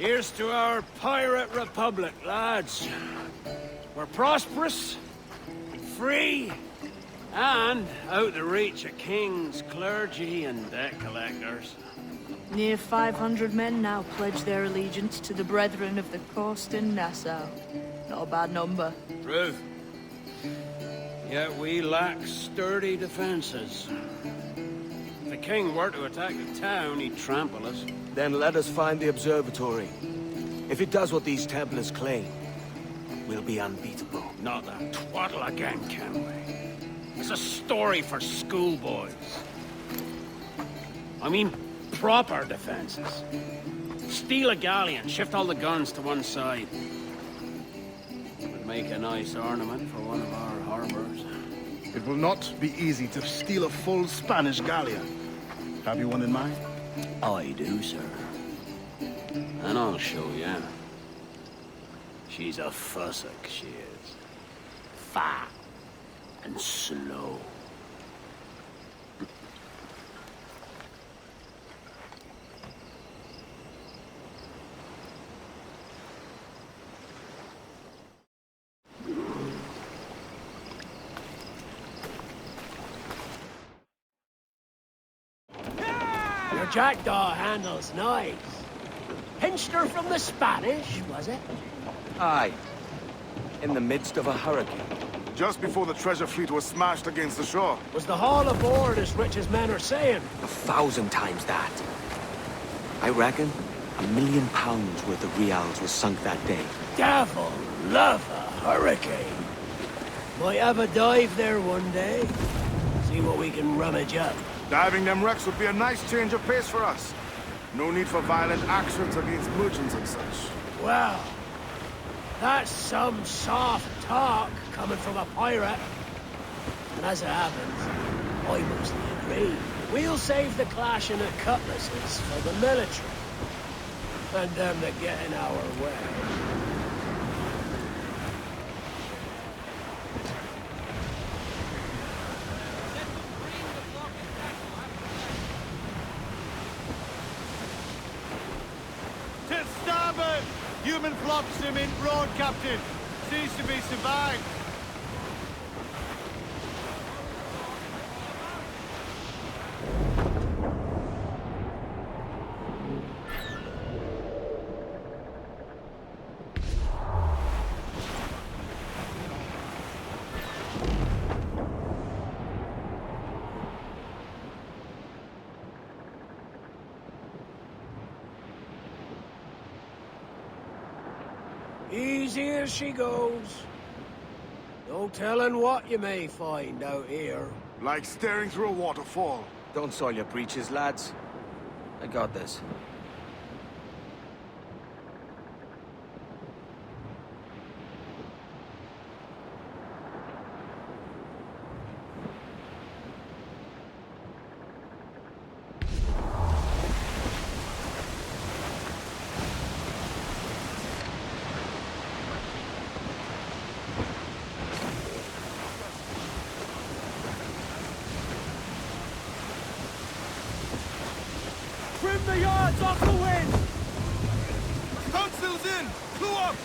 Here's to our pirate republic, lads. We're prosperous, free, and out of reach of kings, clergy, and debt collectors. Near 500 men now pledge their allegiance to the Brethren of the Coast in Nassau. Not a bad number. True. Yet we lack sturdy defenses. If the king were to attack the town, he'd trample us. Then let us find the observatory. If it does what these Templars claim, we'll be unbeatable. Not that twaddle again, can we? It's a story for schoolboys. I mean, proper defenses. Steal a galleon, shift all the guns to one side. Would make a nice ornament for one of our harbors. It will not be easy to steal a full Spanish galleon. Have you one in mind? I do, sir. And I'll show you. She's a fussock, she is. Fat and slow. Your jackdaw handle's nice. Pinched her from the Spanish, was it? Aye. In the midst of a hurricane. Just before the treasure fleet was smashed against the shore. Was the haul aboard as rich as men are saying? 1,000 times that. I reckon £1 million worth of reals was sunk that day. Devil love a hurricane. Might have a dive there one day. See what we can rummage up. Diving them wrecks would be a nice change of pace for us. No need for violent actions against merchants and such. Well, that's some soft talk coming from a pirate. And as it happens, I mostly agree. We'll save the clashing of cutlasses for the military. And them that get in our way. To starboard! Human flopsum in broad, Captain. Seems to be survived. Easy as she goes. No telling what you may find out here. Like staring through a waterfall. Don't soil your breeches, lads. I got this. Trim the yards off the wind! Stunsails in! Clew up!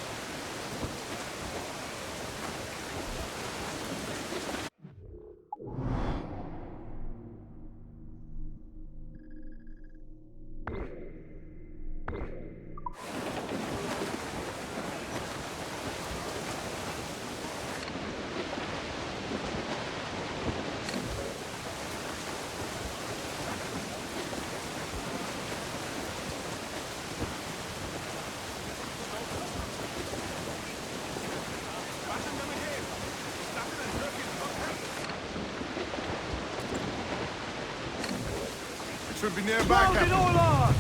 Should be nearby, Load it Captain. all on!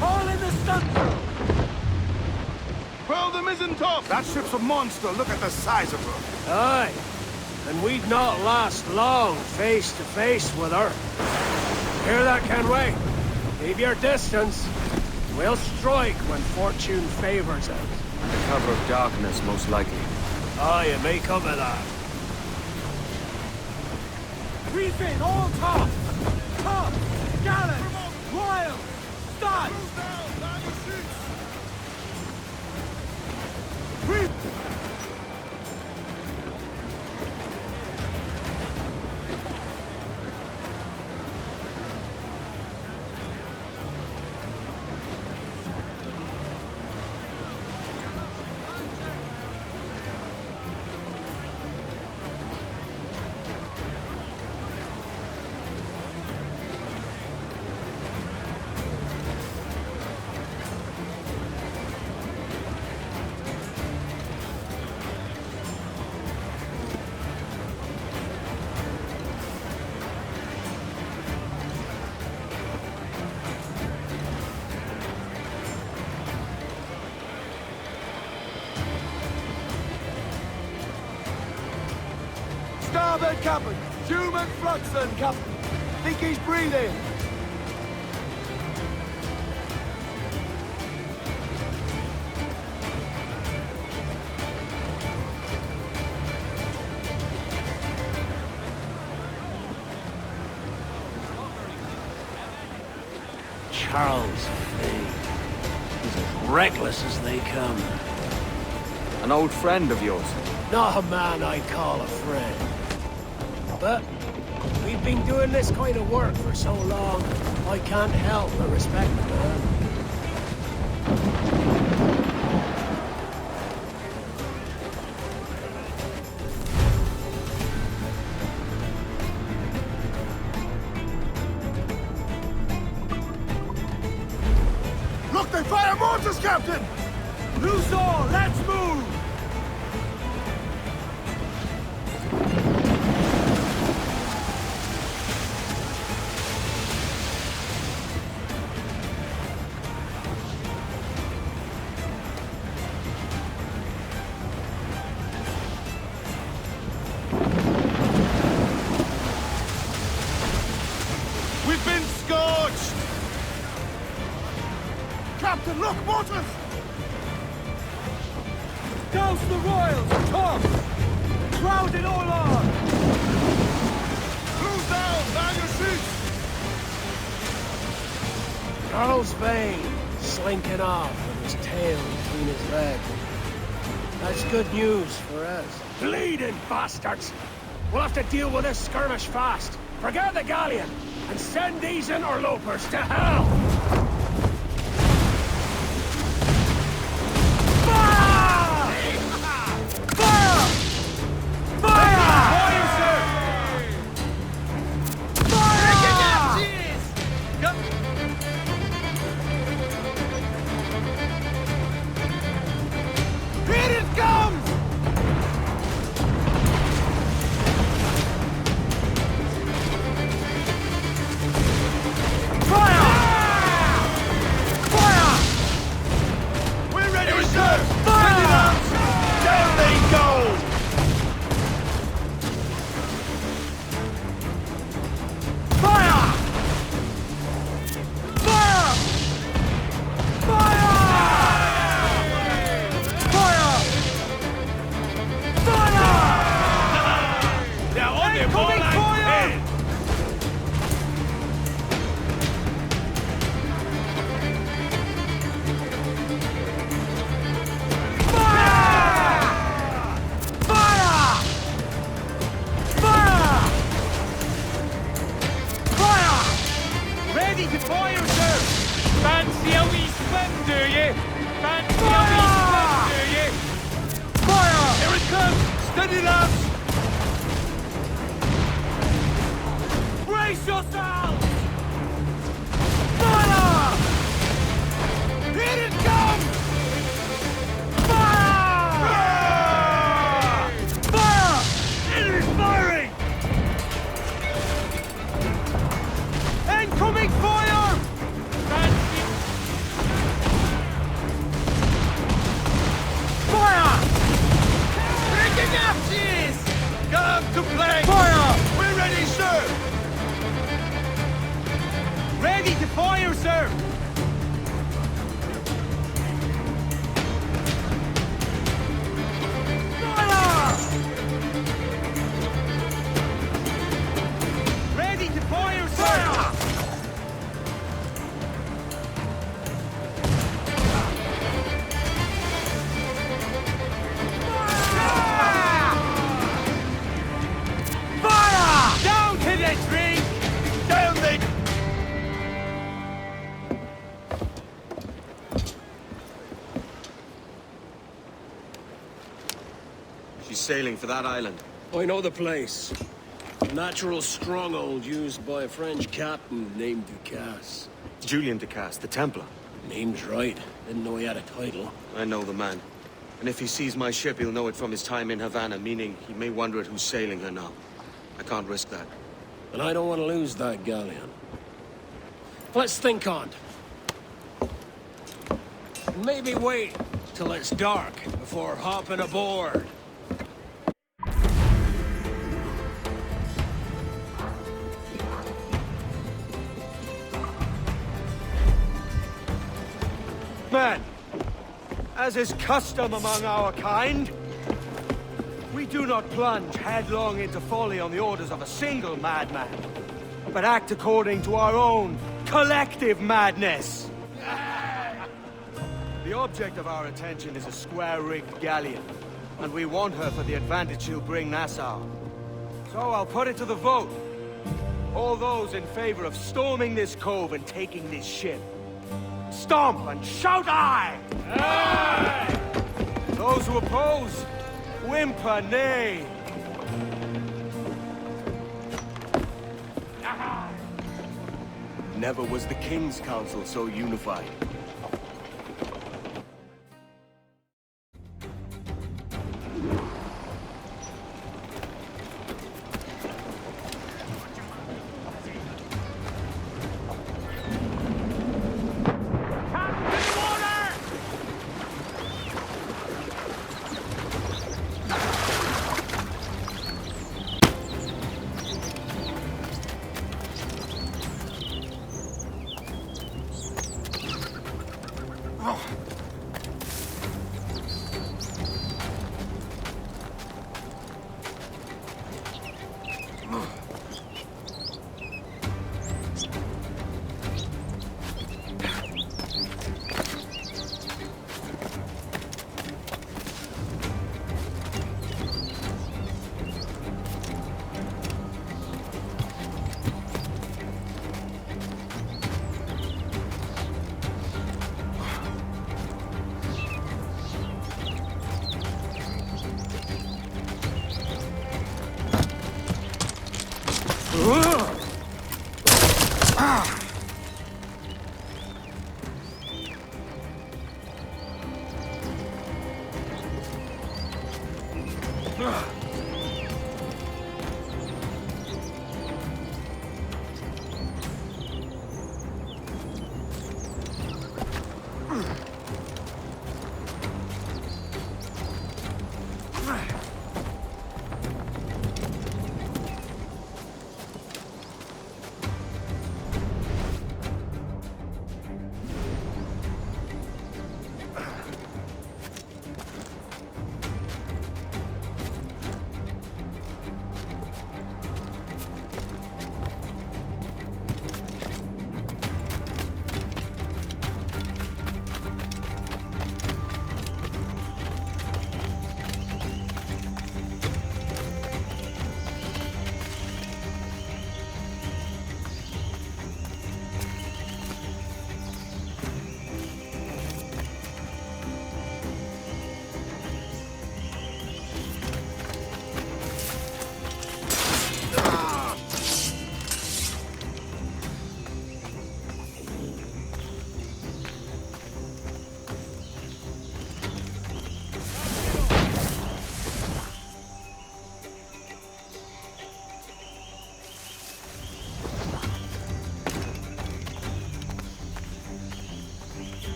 All in the stunsail! Well, the mizzen top! That ship's a monster. Look at the size of her. Aye. And we'd not last long face to face with her. Hear that, Kenway? Keep your distance. We'll strike when fortune favors us. Under cover of darkness, most likely. Aye, it may come to that. Reef in, all top! Top! Gallant! Royal! that? Starboard, Captain! Human Fluxon, Captain! Think he's breathing! Charles Fane. He's as reckless as they come. An old friend of yours? Not a man I'd call a friend. But we've been doing this kind of work for so long, I can't help but respect the man. Look, they fire mortars, Captain! Loose all, let's move! We've been scorched! Captain, look, mortars! Douse the royals, come! Crowd it all on! Cruise down, down your seats! Charles Fane, slinking off with his tail between his legs. That's good news for us. Bleeding bastards! We'll have to deal with this skirmish fast. Forget the galleon, and send these interlopers to hell! Fancy a wee swim, do you? Fancy a wee swim, do you? Fire! Here it comes! Steady, lads! Brace yourselves! Fire! Here it comes! Fire! Fire! It is firing! Incoming fire! Fancy! Fire! Picking up, jeez! Come to play! Fire! We're ready, sir! Ready to fire, sir! Fire! Ready to fire, sir! He's sailing for that island. I know the place. A natural stronghold used by a French captain named Ducasse. Julian Ducasse, the Templar. Name's right. Didn't know he had a title. I know the man. And if he sees my ship, he'll know it from his time in Havana, meaning he may wonder at who's sailing her now. I can't risk that. And I don't want to lose that galleon. Let's think on it. Maybe wait till it's dark before hopping aboard. Men, as is custom among our kind, we do not plunge headlong into folly on the orders of a single madman, but act according to our own collective madness. The object of our attention is a square-rigged galleon, and we want her for the advantage she'll bring Nassau. So I'll put it to the vote. All those in favor of storming this cove and taking this ship, stomp and shout aye! Aye! Those who oppose, whimper nay. Never was the King's Council so unified.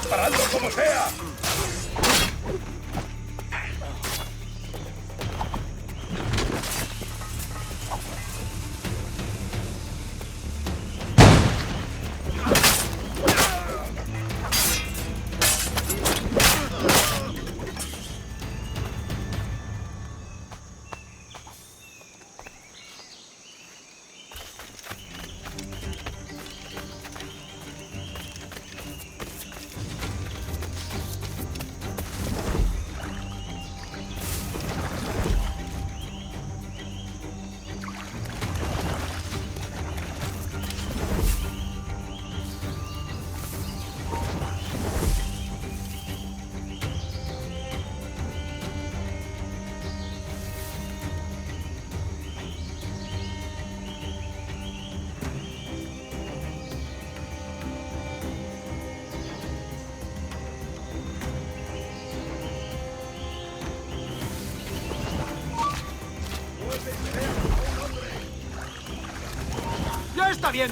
¡Paradlo como sea! ¡Ya está bien!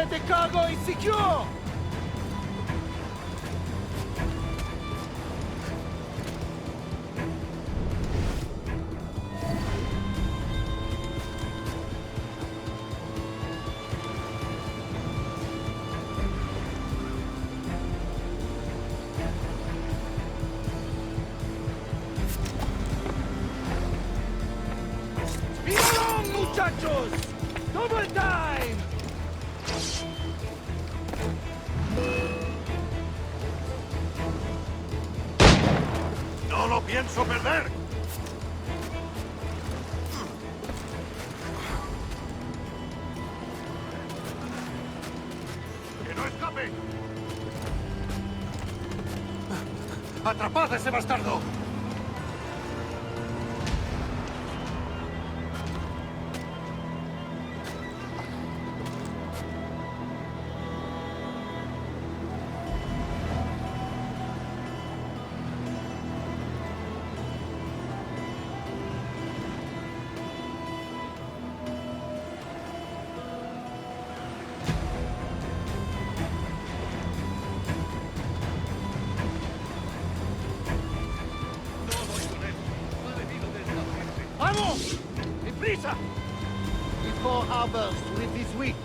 The cargo is secure! Muchachos! Double time! No lo pienso perder. ¡Que no escape! ¡Atrapad a ese bastardo! Vamos! ¡Deprisa! Before harbors with this week.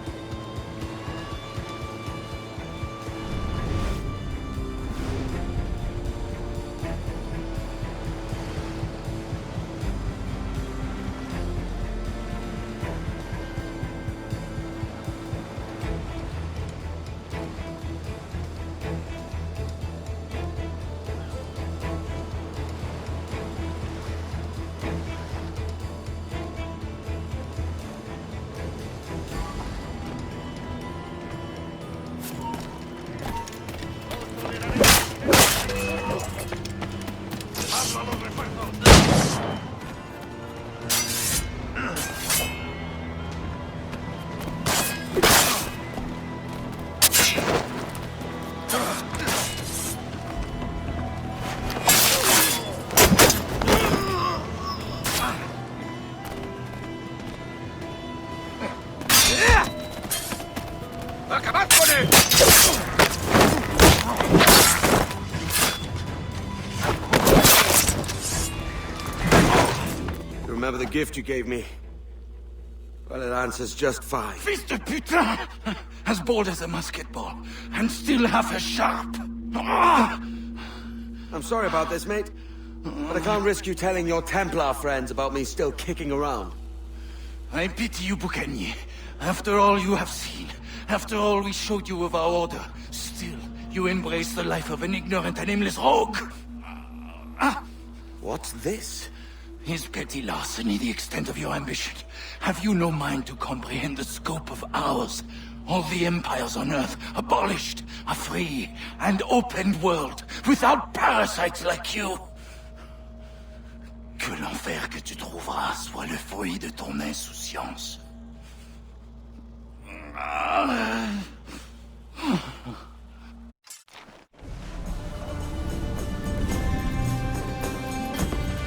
¡Acabad con él! Remember the gift you gave me? Well, it answers just fine. Fils de putain! As bold as a musket ball, and still half as sharp. I'm sorry about this, mate. But I can't risk you telling your Templar friends about me still kicking around. I pity you, Boucanier. After all you have seen, after all we showed you of our order, still you embrace the life of an ignorant and aimless rogue. What's this? Is petty larceny the extent of your ambition? Have you no mind to comprehend the scope of ours? All the empires on Earth abolished, a free and open world, without parasites like you. Que l'enfer que tu trouveras soit le fruit de ton insouciance.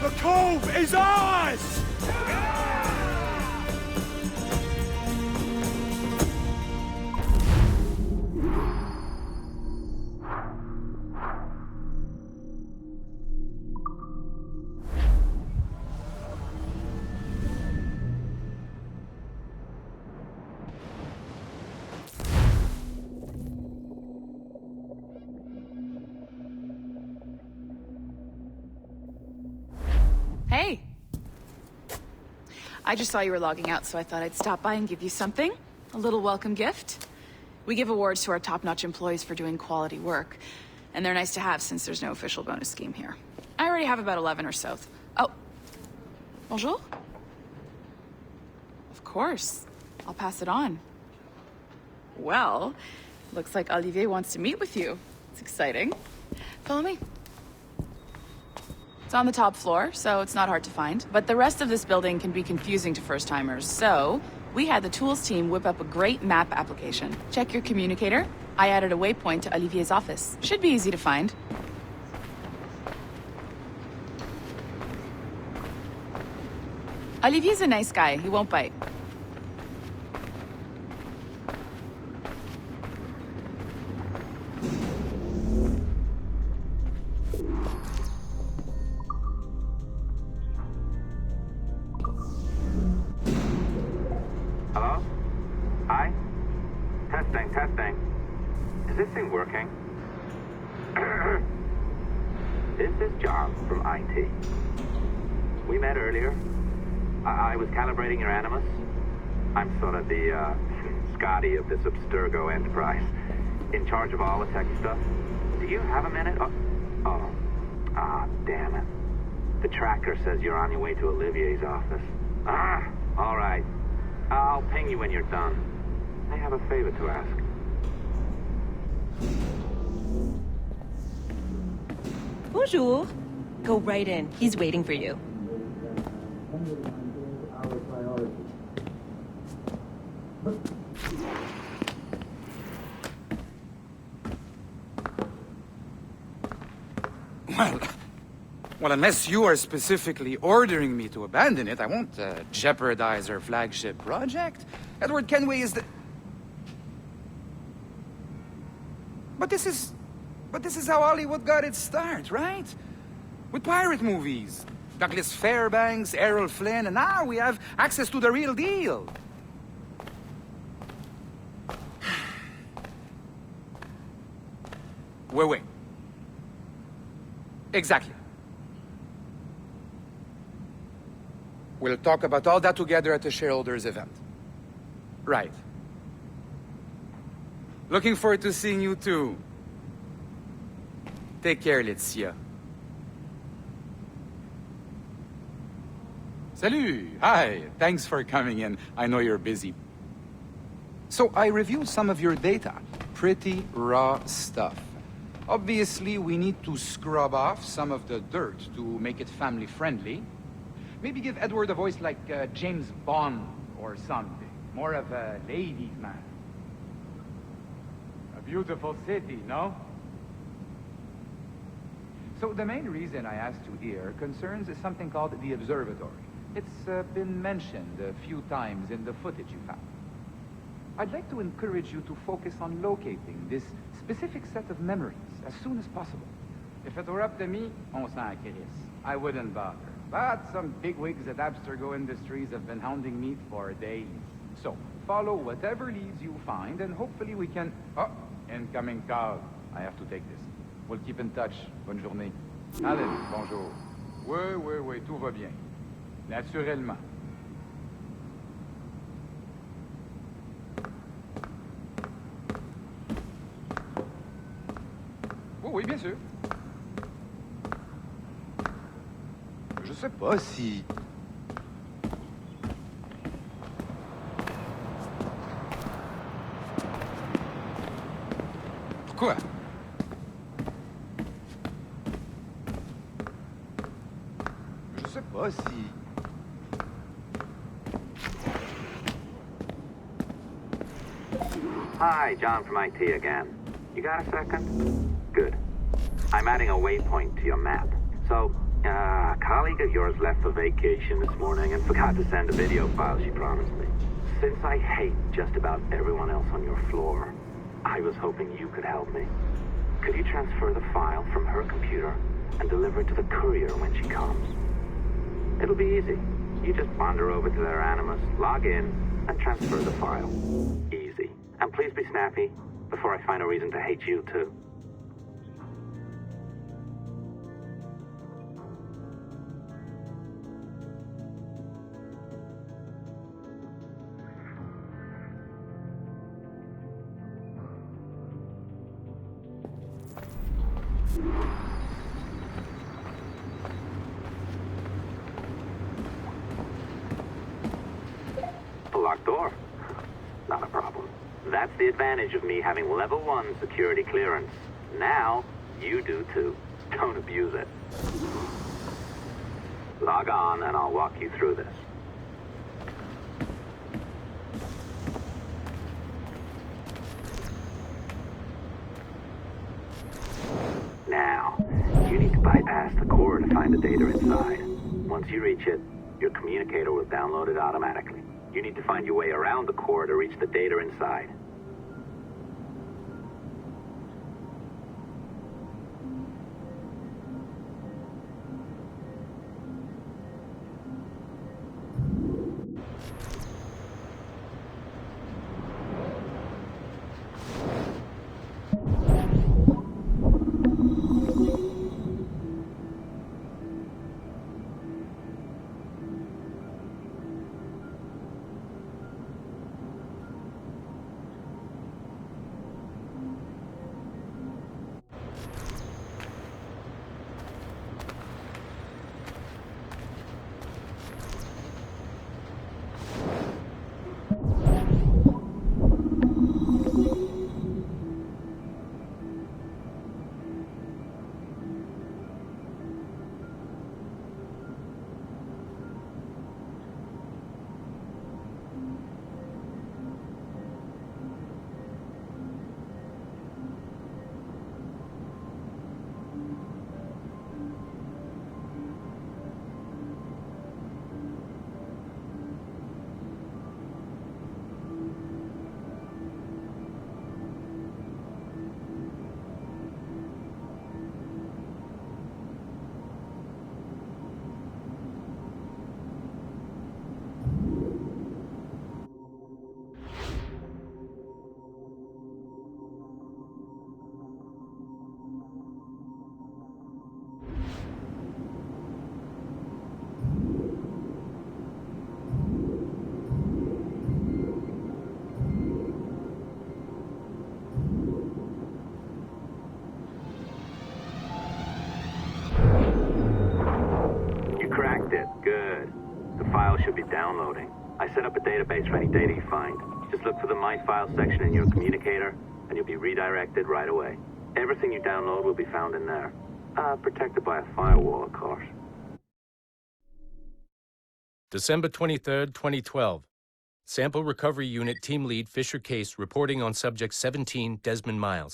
The cove is ours! Hey! I just saw you were logging out, so I thought I'd stop by and give you something. A little welcome gift. We give awards to our top-notch employees for doing quality work, and they're nice to have since there's no official bonus scheme here. I already have about 11 or so. Oh. Bonjour? Of course. I'll pass it on. Well, looks like Olivier wants to meet with you. It's exciting. Follow me. It's on the top floor, so it's not hard to find. But the rest of this building can be confusing to first-timers, so we had the tools team whip up a great map application. Check your communicator. I added a waypoint to Olivier's office. Should be easy to find. Olivier's a nice guy. He won't bite. thing. Is this thing working? This is John from IT. We met earlier. I was calibrating your Animus. I'm sort of the, Scotty of this Abstergo enterprise. In charge of all the tech stuff. Do you have a minute? Damn it. The tracker says you're on your way to Olivier's office. All right. I'll ping you when you're done. I have a favor to ask. Bonjour. Go right in. He's waiting for you. Well, unless you are specifically ordering me to abandon it, I won't jeopardize our flagship project. Edward Kenway is the... But this is how Hollywood got its start, right? With pirate movies. Douglas Fairbanks, Errol Flynn, and now we have access to the real deal. Wait. Exactly. We'll talk about all that together at the shareholders event. Right. Looking forward to seeing you too. Take care, Laetitia. Salut! Hi! Thanks for coming in. I know you're busy. So I reviewed some of your data. Pretty raw stuff. Obviously, we need to scrub off some of the dirt to make it family-friendly. Maybe give Edward a voice like James Bond or something. More of a ladies' man. A beautiful city, no? So the main reason I asked you here concerns something called the observatory. It's been mentioned a few times in the footage you found. I'd like to encourage you to focus on locating this specific set of memories as soon as possible. If it were up to me, on s'en crisse. I wouldn't bother. But some bigwigs at Abstergo Industries have been hounding me for days. So, follow whatever leads you find, and hopefully we can... Oh, incoming call. I have to take this. We'll keep in touch. Bonne journée. Allez, bonjour. Oui, tout va bien. Naturellement. Oui, bien sûr. Je sais pas si... Pourquoi? Je sais pas si... Hi, John from IT again. You got a second? Good. I'm adding a waypoint to your map. So, a colleague of yours left for vacation this morning and forgot to send a video file she promised me. Since I hate just about everyone else on your floor, I was hoping you could help me. Could you transfer the file from her computer and deliver it to the courier when she comes? It'll be easy. You just wander over to their Animus, log in, and transfer the file. Easy. And please be snappy before I find a reason to hate you too. A locked door. Not a problem. That's the advantage of me having level 1 security clearance. Now, you do too. Don't abuse it. Log on and I'll walk you through this. Now, you need to bypass the core to find the data inside. Once you reach it, your communicator will download it automatically. You need to find your way around the core to reach the data inside. downloading. I set up a database for any data you find. Just look for the My Files section in your communicator, and you'll be redirected right away. Everything you download will be found in there. Protected by a firewall, of course. December 23rd, 2012. Sample Recovery Unit Team Lead Fisher Case reporting on Subject 17, Desmond Miles.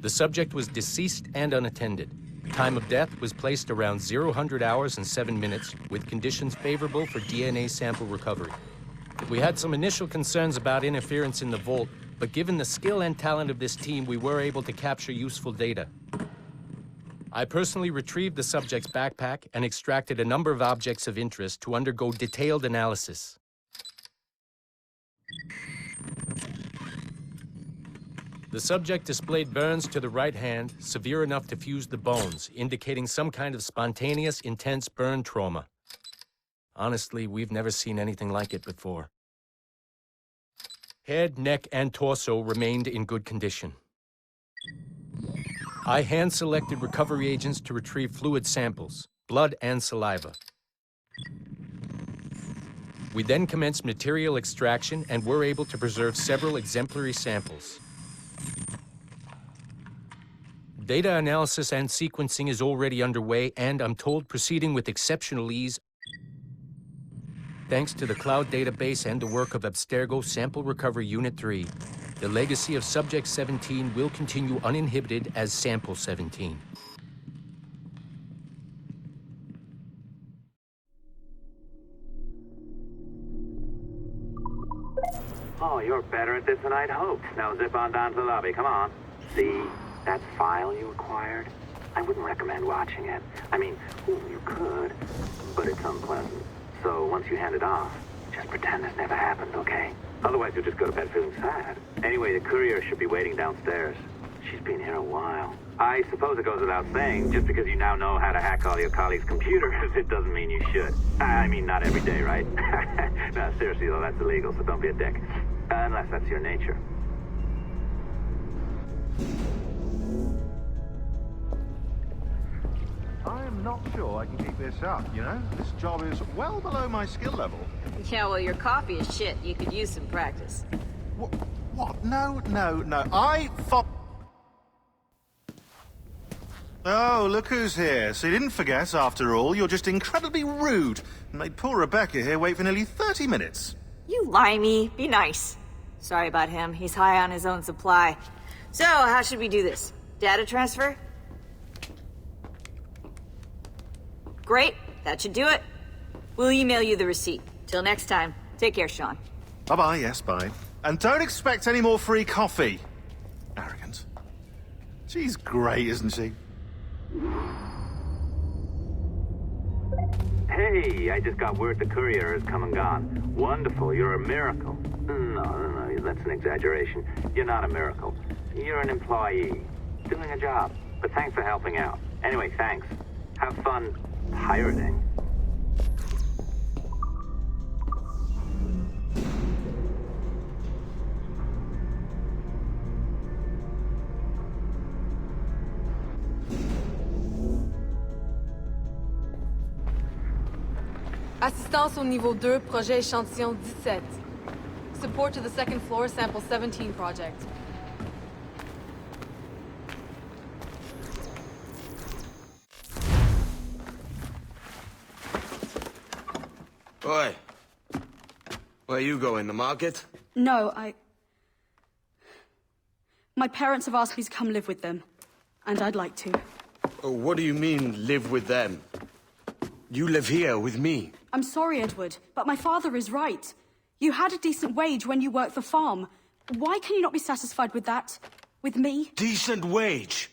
The subject was deceased and unattended. Time of death was placed around 00 hours and 7 minutes, with conditions favorable for DNA sample recovery. We had some initial concerns about interference in the vault, but given the skill and talent of this team, we were able to capture useful data. I personally retrieved the subject's backpack and extracted a number of objects of interest to undergo detailed analysis. The subject displayed burns to the right hand, severe enough to fuse the bones, indicating some kind of spontaneous, intense burn trauma. Honestly, we've never seen anything like it before. Head, neck, and torso remained in good condition. I hand-selected recovery agents to retrieve fluid samples, blood and saliva. We then commenced material extraction and were able to preserve several exemplary samples. Data analysis and sequencing is already underway, and I'm told proceeding with exceptional ease. Thanks to the cloud database and the work of Abstergo Sample Recovery Unit 3, the legacy of Subject 17 will continue uninhibited as Sample 17. Oh, you're better at this than I'd hoped. Now zip on down to the lobby, come on. See that file you acquired? I wouldn't recommend watching it. I mean, you could, but it's unpleasant. So once you hand it off, just pretend this never happened, okay? Otherwise you'll just go to bed feeling sad. Anyway, the courier should be waiting downstairs. She's been here a while. I suppose it goes without saying, just because you now know how to hack all your colleagues' computers, it doesn't mean you should. I mean, not every day, right? No, seriously though, that's illegal, so don't be a dick. Unless that's your nature. I'm not sure I can keep this up, you know? This job is well below my skill level. Yeah, well, your coffee is shit. You could use some practice. What? No. Oh, look who's here. So you didn't forget, after all. You're just incredibly rude. And made poor Rebecca here wait for nearly 30 minutes. You limey. Be nice. Sorry about him. He's high on his own supply. So, how should we do this? Data transfer? Great. That should do it. We'll email you the receipt. Till next time. Take care, Sean. Bye-bye, yes, bye. And don't expect any more free coffee. Arrogant. She's great, isn't she? Hey, I just got word the courier has come and gone. Wonderful, you're a miracle. No, that's an exaggeration. You're not a miracle. You're an employee, doing a job. But thanks for helping out. Anyway, thanks. Have fun pirating. Assistance au niveau 2, projet échantillon 17. Support to the second floor, sample 17 project. Oi. Where you going, the market? No, my parents have asked me to come live with them. And I'd like to. Oh, what do you mean, live with them? You live here with me. I'm sorry, Edward, but my father is right. You had a decent wage when you worked the farm. Why can you not be satisfied with that? With me? Decent wage?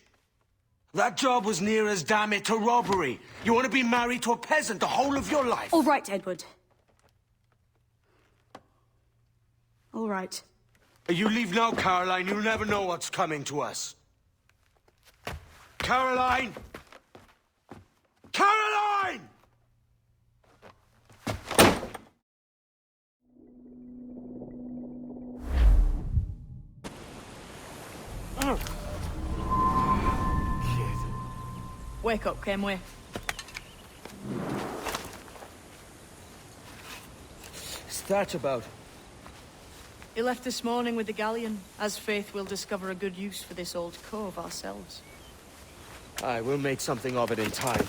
That job was near as, damn it, to robbery. You want to be married to a peasant the whole of your life? All right, Edward. All right. You leave now, Caroline. You'll never know what's coming to us. Caroline! Caroline! Wake up, Kenway. that about? He left this morning with the galleon. As faith, we'll discover a good use for this old cove ourselves. Aye, we'll make something of it in time.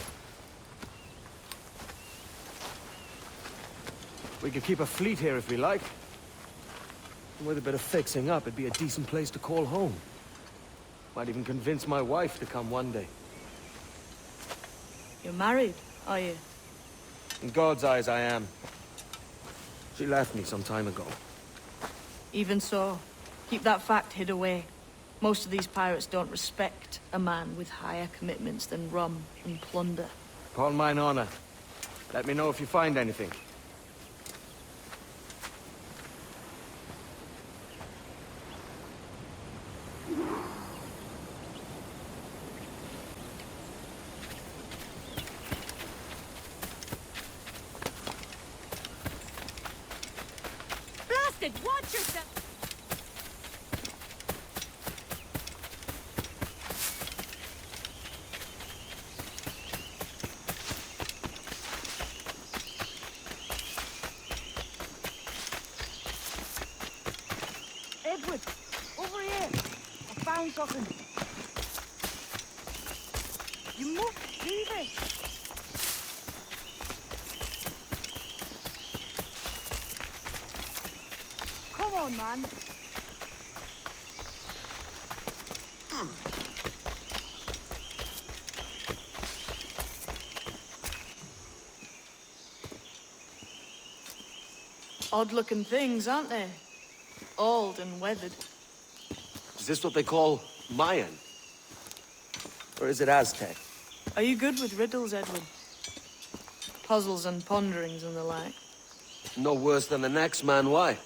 We could keep a fleet here if we like. And with a bit of fixing up, it'd be a decent place to call home. Might even convince my wife to come one day. You're married, are you? In God's eyes, I am. She left me some time ago. Even so, keep that fact hid away. Most of these pirates don't respect a man with higher commitments than rum and plunder. Upon mine honor. Let me know if you find anything. Blasted! Watch yourself! Edward, over here. I found something. You must see this. Come on, man. Odd-looking things, aren't they? Old and weathered. Is this what they call Mayan? Or is it Aztec? Are you good with riddles, Edward? Puzzles and ponderings and the like? No worse than the next man, why?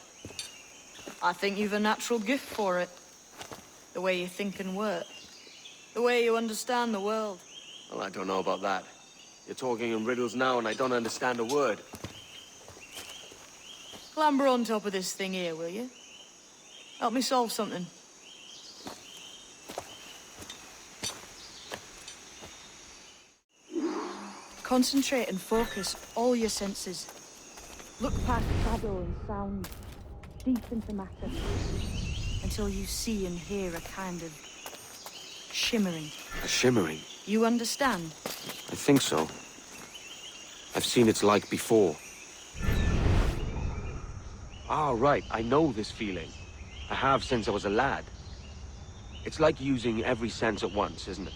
I think you've a natural gift for it. The way you think and work. The way you understand the world. Well, I don't know about that. You're talking in riddles now and I don't understand a word. Clamber on top of this thing here, will you? Help me solve something. Concentrate and focus all your senses. Look past shadow and sound, deep into matter, until you see and hear a kind of shimmering. A shimmering? You understand? I think so. I've seen its like before. Ah, right. I know this feeling. I have since I was a lad. It's like using every sense at once, isn't it?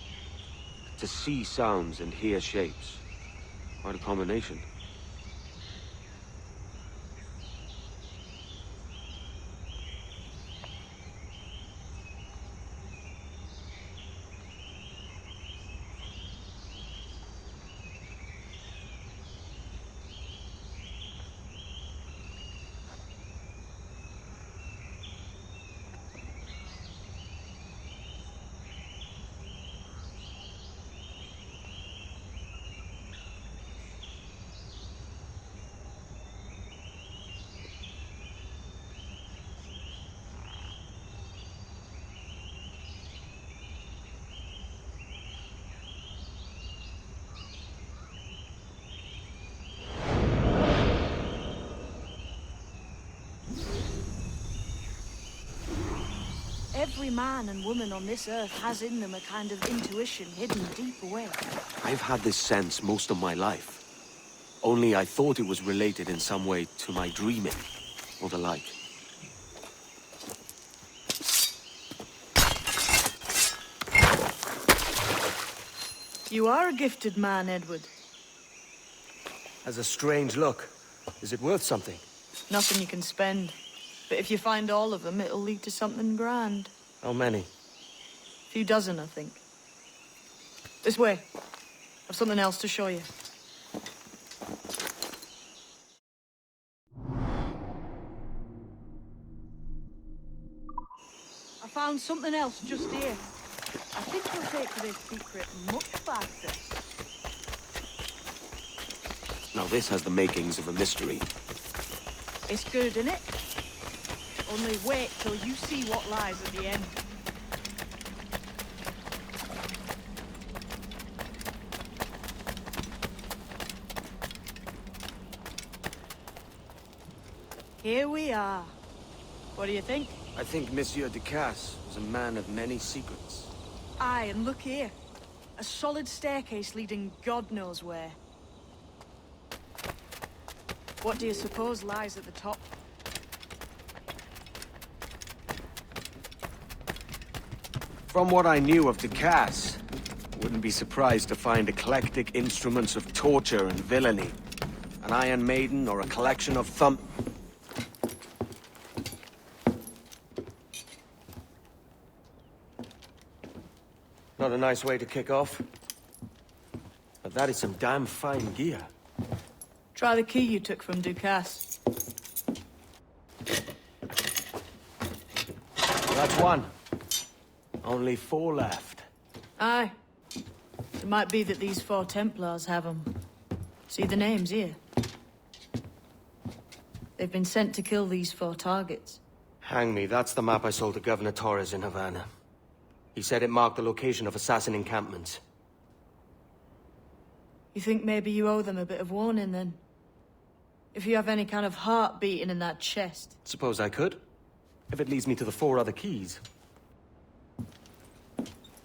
To see sounds and hear shapes. Quite a combination. Every man and woman on this earth has in them a kind of intuition hidden deep away. I've had this sense most of my life. Only I thought it was related in some way to my dreaming, or the like. You are a gifted man, Edward. Has a strange look. Is it worth something? Nothing you can spend. But if you find all of them, it'll lead to something grand. How many? A few dozen, I think. This way. I've something else to show you. I found something else just here. I think we'll take to this secret much faster. Now this has the makings of a mystery. It's good, isn't it? Only wait till you see what lies at the end. Here we are. What do you think? I think Monsieur Ducasse was a man of many secrets. Aye, and look here. A solid staircase leading God knows where. What do you suppose lies at the top? From what I knew of Ducasse, wouldn't be surprised to find eclectic instruments of torture and villainy. An Iron Maiden or a collection of Not a nice way to kick off. But that is some damn fine gear. Try the key you took from Ducasse. That's one. Only 4 left. Aye. It might be that these 4 Templars have them. See the names here? They've been sent to kill these 4 targets. Hang me, that's the map I sold to Governor Torres in Havana. He said it marked the location of assassin encampments. You think maybe you owe them a bit of warning, then? If you have any kind of heart beating in that chest. Suppose I could? If it leads me to the 4 other keys.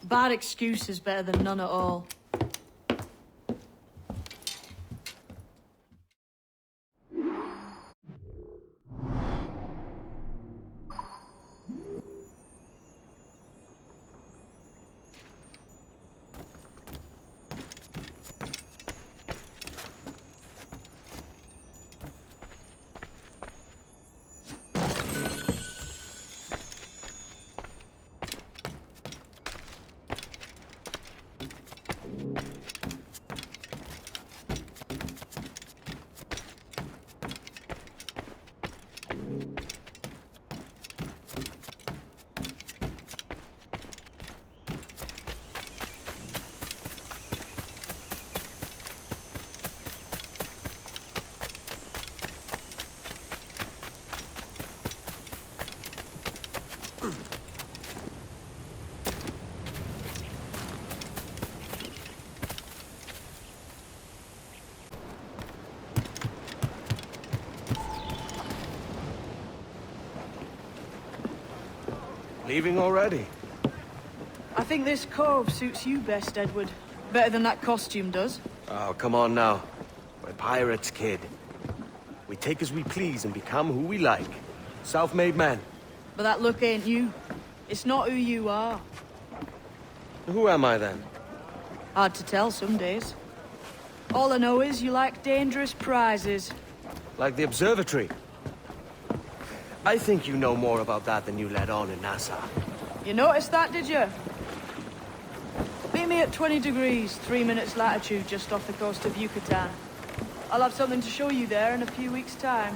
Bad excuse is better than none at all. Leaving already? I think this cove suits you best, Edward. Better than that costume does. Oh, come on now. We're pirates, kid. We take as we please and become who we like. Self-made men. But that look ain't you. It's not who you are. Who am I, then? Hard to tell some days. All I know is you like dangerous prizes. Like the observatory. I think you know more about that than you let on in Nassau. You noticed that, did you? Meet me at 20 degrees, 3 minutes latitude just off the coast of Yucatan. I'll have something to show you there in a few weeks' time.